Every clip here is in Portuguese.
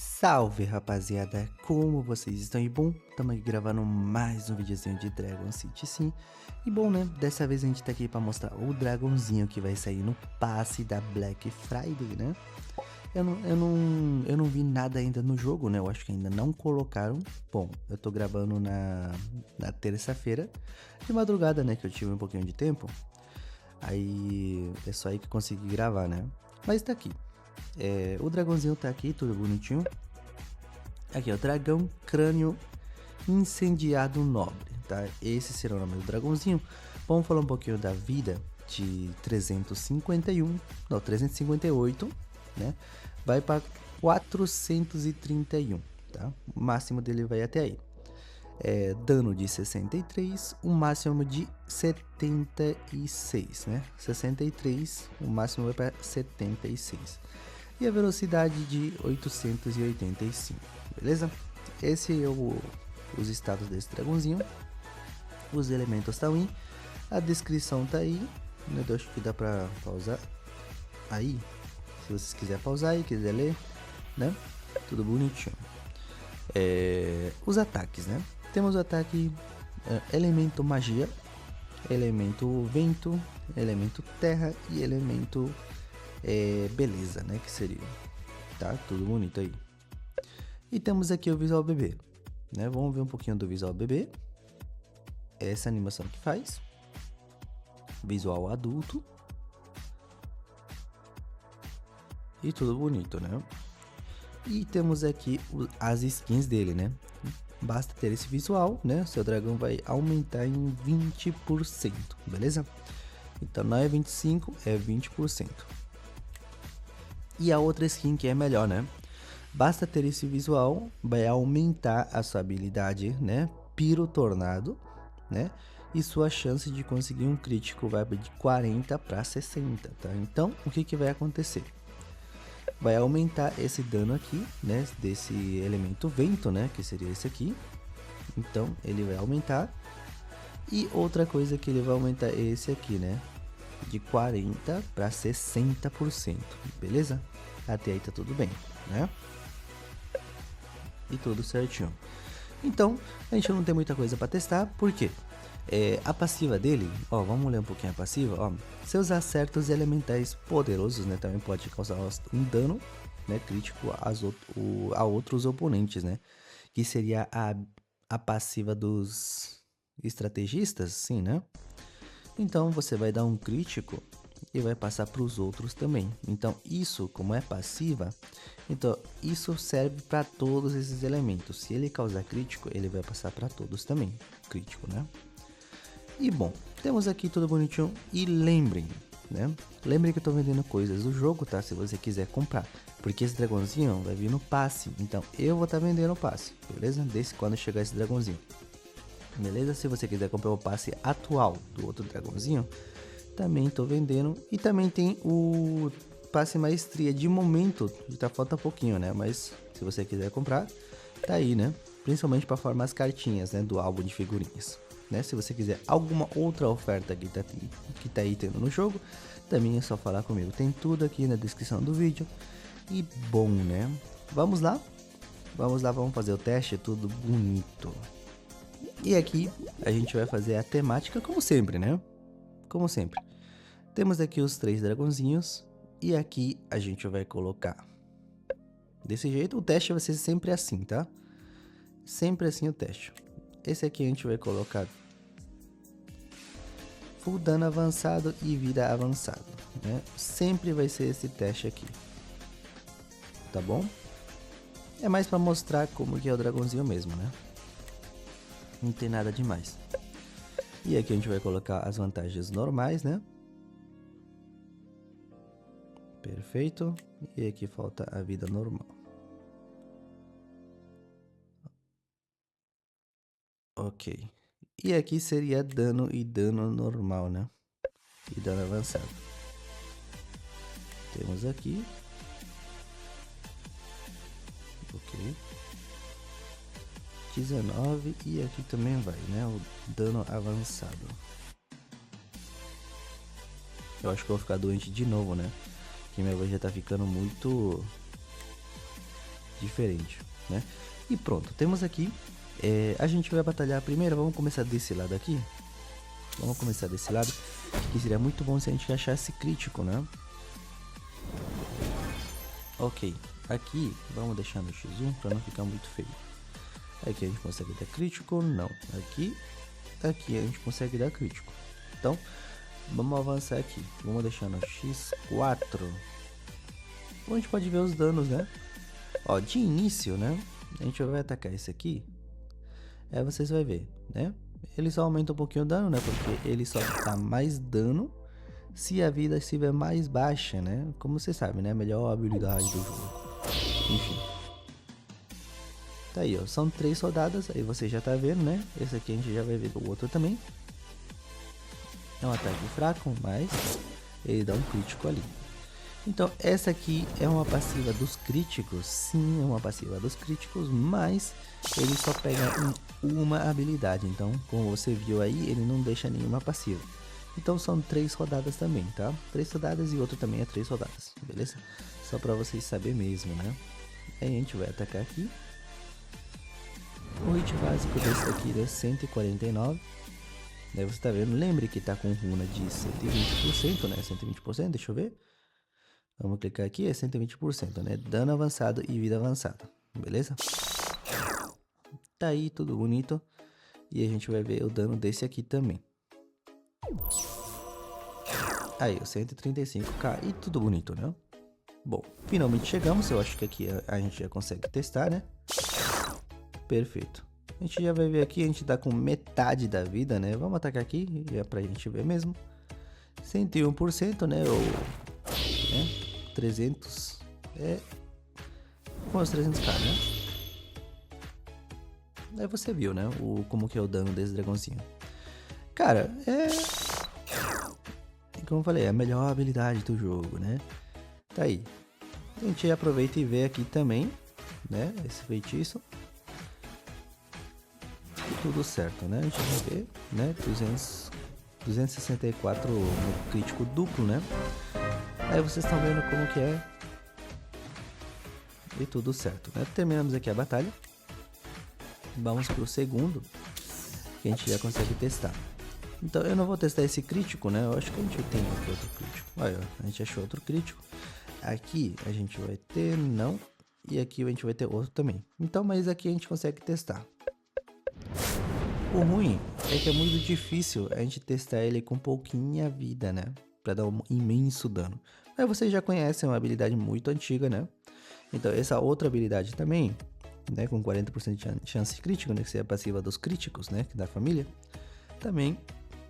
Salve, rapaziada, como vocês estão? E bom, estamos aqui gravando mais um videozinho de Dragon City sim. E bom, né, dessa vez a gente tá aqui pra mostrar o dragãozinho que vai sair no passe da Black Friday, né? Eu não vi nada ainda no jogo, né? Eu acho que ainda não colocaram. Bom, eu tô gravando na terça-feira, de madrugada, né, que eu tive um pouquinho de tempo. Aí é só aí que eu consegui gravar, né? Mas tá aqui. O dragãozinho tá aqui, tudo bonitinho. Aqui, ó, dragão crânio incendiado nobre, tá? Esse será o nome do dragãozinho. Vamos falar um pouquinho da vida de 358, né? Vai para 431, tá? O máximo dele vai até aí. Dano de 63, o máximo de 76, né? 63, o máximo vai para 76. E a velocidade de 885, beleza? Esse é os status desse dragãozinho. Os elementos estão aí. A descrição tá aí. Eu acho que dá pra pausar aí. Se vocês quiserem pausar e quiser ler, né? Tudo bonitinho. Os ataques, né? Temos o ataque elemento magia, elemento vento, elemento terra e elemento beleza, né? Que seria, tá? Tudo bonito aí. E temos aqui o visual bebê, né? Vamos ver um pouquinho do visual bebê. Essa animação que faz. Visual adulto. E tudo bonito, né? E temos aqui as skins dele, né? Basta ter esse visual, né? Seu dragão vai aumentar em 20%, beleza? Então não é 25%, é 20%. E a outra skin que é melhor, né? Basta ter esse visual, vai aumentar a sua habilidade, né? Piro Tornado, né? E sua chance de conseguir um crítico vai de 40 para 60, tá? Então, o que vai acontecer? Vai aumentar esse dano aqui, né? Desse elemento vento, né? Que seria esse aqui. Então, ele vai aumentar. E outra coisa que ele vai aumentar é esse aqui, né? De 40 para 60%, beleza? Até aí tá tudo bem, né? E tudo certinho. Então, a gente não tem muita coisa para testar, por quê? A passiva dele, ó, vamos ler um pouquinho a passiva, ó. Seus acertos elementais poderosos, né, também pode causar um dano, né, crítico a outros oponentes, né, que seria a passiva dos estrategistas, sim, né. Então você vai dar um crítico e vai passar para os outros também. Então isso, como é passiva, então isso serve para todos esses elementos. Se ele causar crítico, ele vai passar para todos também, crítico, né? E bom, temos aqui tudo bonitinho. E lembrem, né? Lembrem que eu tô vendendo coisas do jogo, tá? Se você quiser comprar. Porque esse dragãozinho vai vir no passe. Então eu vou estar vendendo o passe, beleza? Desde quando chegar esse dragãozinho. Beleza? Se você quiser comprar o passe atual do outro dragãozinho, também tô vendendo. E também tem o passe maestria de momento. Tá falta pouquinho, né? Mas se você quiser comprar, tá aí, né? Principalmente para formar as cartinhas, né? Do álbum de figurinhas. Né? Se você quiser alguma outra oferta que tá aí tendo no jogo, também é só falar comigo. Tem tudo aqui na descrição do vídeo. E bom, né? Vamos lá? Vamos lá, vamos fazer o teste, tudo bonito. E aqui a gente vai fazer a temática como sempre, né? Como sempre. Temos aqui os 3 dragãozinhos. E aqui a gente vai colocar desse jeito. O teste vai ser sempre assim, tá? Sempre assim o teste. Esse aqui a gente vai colocar full dano avançado e vida avançado, né? Sempre vai ser esse teste aqui, tá bom? É mais para mostrar como que é o dragãozinho mesmo, né? Não tem nada demais. E aqui a gente vai colocar as vantagens normais, né? Perfeito. E aqui falta a vida normal. Ok. E aqui seria dano e dano normal, né? E dano avançado. Temos aqui. Ok. 19 e aqui também vai, né? O dano avançado. Eu acho que eu vou ficar doente de novo, né? Que minha voz já tá ficando muito... diferente, né? E pronto, temos aqui, a gente vai batalhar primeiro, vamos começar desse lado aqui. Vamos começar desse lado, que seria muito bom se a gente achasse crítico, né? Ok, aqui vamos deixar no X1 para não ficar muito feio. Aqui a gente consegue dar crítico, não. Aqui a gente consegue dar crítico. Então, vamos avançar aqui. Vamos deixar no X4. A gente pode ver os danos, né? Ó, de início, né? A gente vai atacar esse aqui. Aí vocês vão ver, né? Ele só aumenta um pouquinho o dano, né? Porque ele só dá mais dano se a vida estiver mais baixa, né? Como você sabe, né? A melhor habilidade do jogo. Enfim. Tá aí, ó. São 3 rodadas. Aí você já tá vendo, né? Esse aqui a gente já vai ver do outro também. É um ataque fraco, mas ele dá um crítico ali. Então, essa aqui é uma passiva dos críticos. Sim, é uma passiva dos críticos, mas ele só pega uma habilidade. Então, como você viu aí, ele não deixa nenhuma passiva. Então, são 3 rodadas também, tá? 3 rodadas e outro também é 3 rodadas, beleza? Só pra vocês saberem mesmo, né? Aí a gente vai atacar aqui. O hit básico desse aqui é 149. Daí você tá vendo, lembre que tá com runa de 120%, né? 120%, deixa eu ver. Vamos clicar aqui, é 120%, né? Dano avançado e vida avançada, beleza? Tá aí, tudo bonito. E a gente vai ver o dano desse aqui também. Aí, o 135k e tudo bonito, né? Bom, finalmente chegamos. Eu acho que aqui a gente já consegue testar, né? Perfeito. A gente já vai ver aqui, a gente tá com metade da vida, né? Vamos atacar aqui, é pra gente ver mesmo. 101%, né? Ou... né? 300 com os 300k, né? Aí você viu, né? Como que é o dano desse dragãozinho. Cara, como eu falei, é a melhor habilidade do jogo, né? Tá aí. A gente aproveita e vê aqui também, né? Esse feitiço. E tudo certo, né? A gente vai ver, né? 264 no crítico duplo, né? Aí vocês estão vendo como que é. E tudo certo, né? Terminamos aqui a batalha. Vamos pro segundo, que a gente já consegue testar. Então eu não vou testar esse crítico, né? Eu acho que a gente tem aqui outro crítico. Olha, a gente achou outro crítico. Aqui a gente vai ter, não. E aqui a gente vai ter outro também. Então, mas aqui a gente consegue testar. O ruim é que é muito difícil a gente testar ele com pouquinha vida, né? Pra dar um imenso dano. Mas vocês já conhecem, é uma habilidade muito antiga, né? Então essa outra habilidade também, né? Com 40% de chance crítica, né? Que seria a passiva dos críticos, né? Da família. Também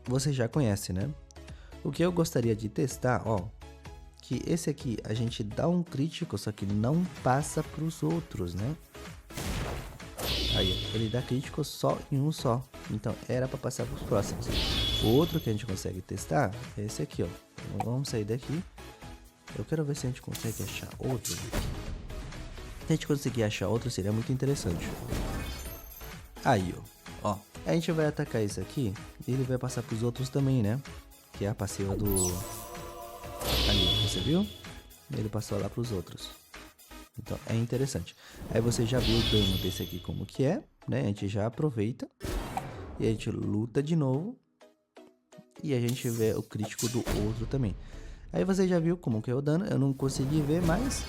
você já conhece, né? O que eu gostaria de testar, ó. Que esse aqui a gente dá um crítico, só que não passa pros outros, né? Aí, ele dá crítico só em um só. Então, era para passar para os próximos. O outro que a gente consegue testar é esse aqui, ó. Então, vamos sair daqui. Eu quero ver se a gente consegue achar outro. Se a gente conseguir achar outro, seria muito interessante. Aí, ó. A gente vai atacar esse aqui e ele vai passar para os outros também, né? Que é a passiva do... Ali, você viu? Ele passou lá para os outros. Então é interessante. Aí você já viu o dano desse aqui como que é, né? A gente já aproveita e a gente luta de novo e a gente vê o crítico do outro também. Aí você já viu como que é o dano. Eu não consegui ver, mas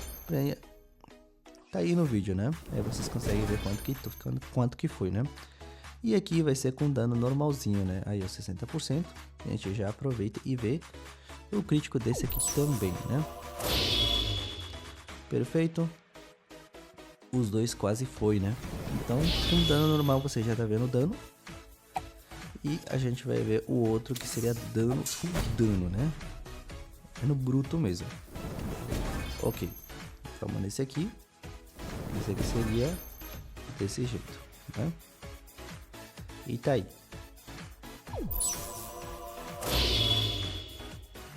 tá aí no vídeo, né? Aí vocês conseguem ver quanto que foi, né? E aqui vai ser com dano normalzinho, né? Aí o 60%. A gente já aproveita e vê o crítico desse aqui também, né? Perfeito. Os dois quase foi, né? Então, com dano normal você já tá vendo o dano. E a gente vai ver o outro que seria dano, full dano, né? É no bruto mesmo. Ok. Vamos nesse aqui. Esse aqui seria desse jeito, né? E tá aí.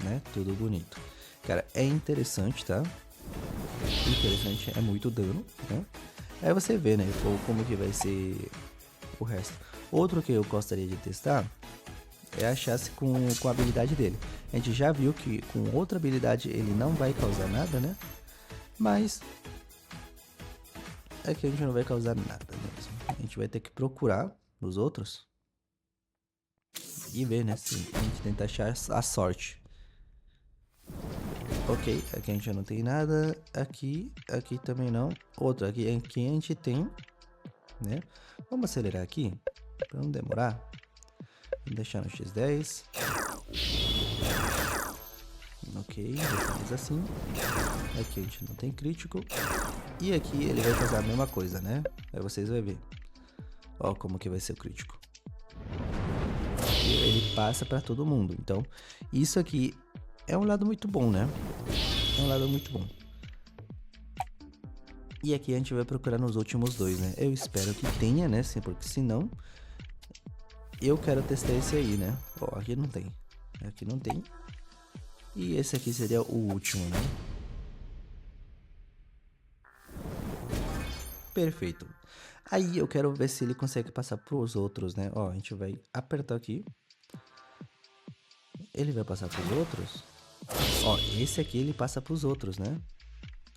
Né? Tudo bonito. Cara, é interessante, tá? Interessante, é muito dano, né? Aí você vê, né, como que vai ser o resto. Outro que eu gostaria de testar é a chance com a habilidade dele. A gente já viu que com outra habilidade ele não vai causar nada, né? Mas aqui a gente não vai causar nada mesmo. A gente vai ter que procurar os outros e ver, né? Se a gente tenta achar a sorte. Ok, aqui a gente não tem nada. Aqui também não. Outro, aqui a gente tem, né? Vamos acelerar aqui, pra não demorar. Vou deixar no X10. Ok, deixamos assim. Aqui a gente não tem crítico. E aqui ele vai fazer a mesma coisa, né? Aí vocês vão ver. Ó como que vai ser o crítico. Ele passa pra todo mundo. Então, isso aqui é um lado muito bom, né? É um lado muito bom. E aqui a gente vai procurar nos últimos dois, né? Eu espero que tenha, né? Porque senão eu quero testar esse aí, né? Ó, aqui não tem. Aqui não tem. E esse aqui seria o último, né? Perfeito. Aí eu quero ver se ele consegue passar pros outros, né? Ó, a gente vai apertar aqui. Ele vai passar pros outros. Ó, esse aqui ele passa pros outros, né?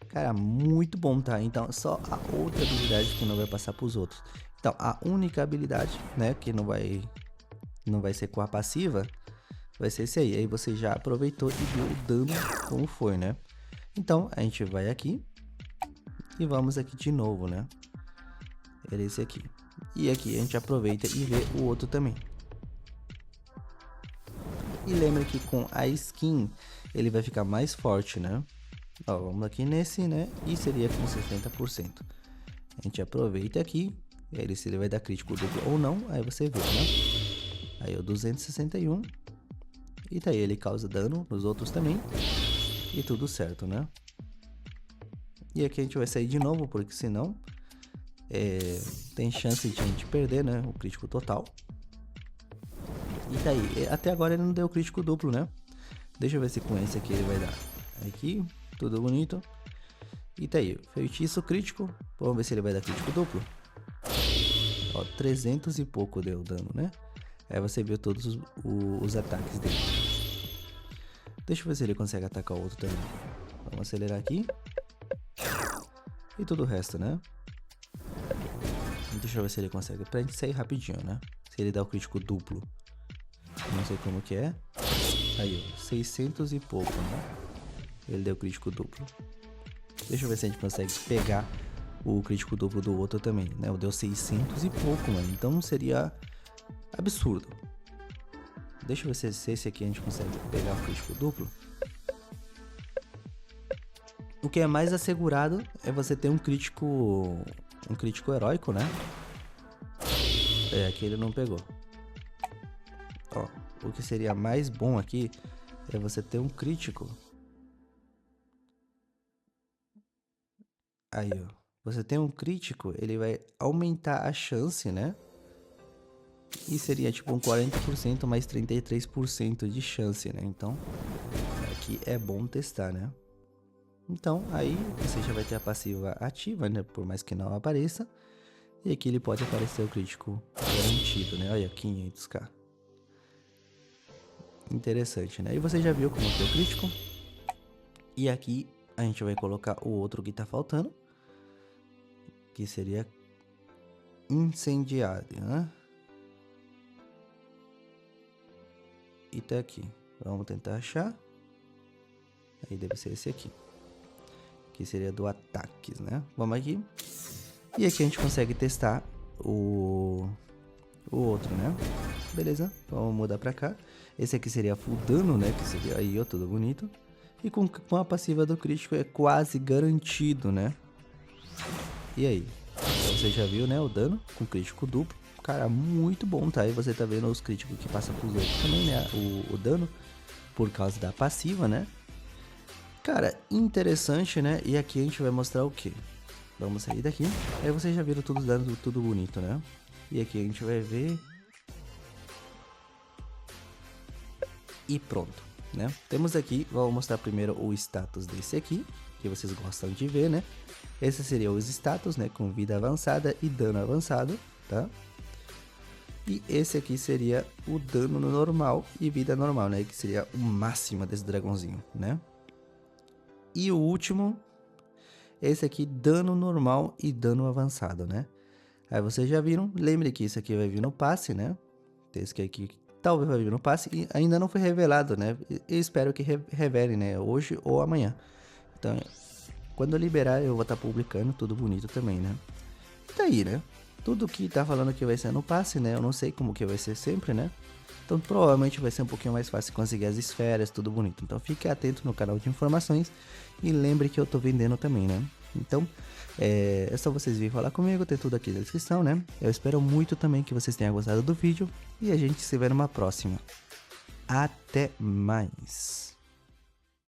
Cara, muito bom, tá? Então, só a outra habilidade que não vai passar pros outros. Então, a única habilidade, né, que não vai ser com a passiva, vai ser esse aí. Aí você já aproveitou e viu o dano como foi, né? Então, a gente vai aqui e vamos aqui de novo, né? Era esse aqui. E aqui a gente aproveita e vê o outro também. E lembra que com a skin ele vai ficar mais forte, né? Ó, vamos aqui nesse, né? E seria com 60%. A gente aproveita aqui. E aí se ele vai dar crítico duplo ou não, aí você vê, né? Aí o 261. E daí ele causa dano nos outros também. E tudo certo, né? E aqui a gente vai sair de novo, porque senão tem chance de a gente perder, né? O crítico total. E daí, até agora ele não deu crítico duplo, né? Deixa eu ver se com esse aqui ele vai dar. Aqui, tudo bonito. E tá aí, feitiço crítico. Vamos ver se ele vai dar crítico duplo. Ó, 300 e pouco deu dano, né? Aí você viu todos os ataques dele. Deixa eu ver se ele consegue atacar o outro também. Vamos acelerar aqui. E tudo o resto, né? Deixa eu ver se ele consegue. Pra gente sair rapidinho, né? Se ele dá o crítico duplo. Não sei como que é. Aí, ó, 600 e pouco, né? Ele deu crítico duplo. Deixa eu ver se a gente consegue pegar o crítico duplo do outro também, né? Deu 600 e pouco, mano. Então seria absurdo. Deixa eu ver se esse aqui a gente consegue pegar o crítico duplo. O que é mais assegurado é você ter um crítico heróico, né? É, aqui ele não pegou. Ó, o que seria mais bom aqui é você ter um crítico. Aí, ó. Você tem um crítico, ele vai aumentar a chance, né? E seria tipo um 40% mais 33% de chance, né? Então, aqui é bom testar, né? Então, aí você já vai ter a passiva ativa, né? Por mais que não apareça. E aqui ele pode aparecer o crítico garantido, né? Olha, 500k. Interessante, né? E você já viu como que é o crítico. E aqui a gente vai colocar o outro que tá faltando. Que seria incendiário, né? E tá aqui. Vamos tentar achar. Aí deve ser esse aqui. Que seria do ataques, né? Vamos aqui. E aqui a gente consegue testar o outro, né? Beleza? Vamos mudar pra cá. Esse aqui seria full dano, né? Que seria aí, ó, tudo bonito. E com a passiva do crítico é quase garantido, né? E aí? Então você já viu, né? O dano com crítico duplo. Cara, muito bom, tá? E você tá vendo os críticos que passam pros outros também, né? O dano por causa da passiva, né? Cara, interessante, né? E aqui a gente vai mostrar o quê? Vamos sair daqui. Aí vocês já viram tudo dando tudo bonito, né? E aqui a gente vai ver. E pronto, né? Temos aqui, vou mostrar primeiro o status desse aqui, que vocês gostam de ver, né? Esse seria os status, né? Com vida avançada e dano avançado, tá? E esse aqui seria o dano normal e vida normal, né? Que seria o máximo desse dragãozinho, né? E o último esse aqui dano normal e dano avançado, né? Aí vocês já viram, lembre que isso aqui vai vir no passe, né? Esse aqui talvez vai vir no passe e ainda não foi revelado, né? E espero que revele, né? Hoje ou amanhã. Então, quando eu liberar, eu vou estar publicando tudo bonito também, né? E tá aí, né? Tudo que tá falando que vai ser no passe, né? Eu não sei como que vai ser sempre, né? Então provavelmente vai ser um pouquinho mais fácil conseguir as esferas, tudo bonito. Então fique atento no canal de informações e lembre que eu tô vendendo também, né? Então é só vocês virem falar comigo, tem tudo aqui na descrição, né? Eu espero muito também que vocês tenham gostado do vídeo e a gente se vê numa próxima. Até mais!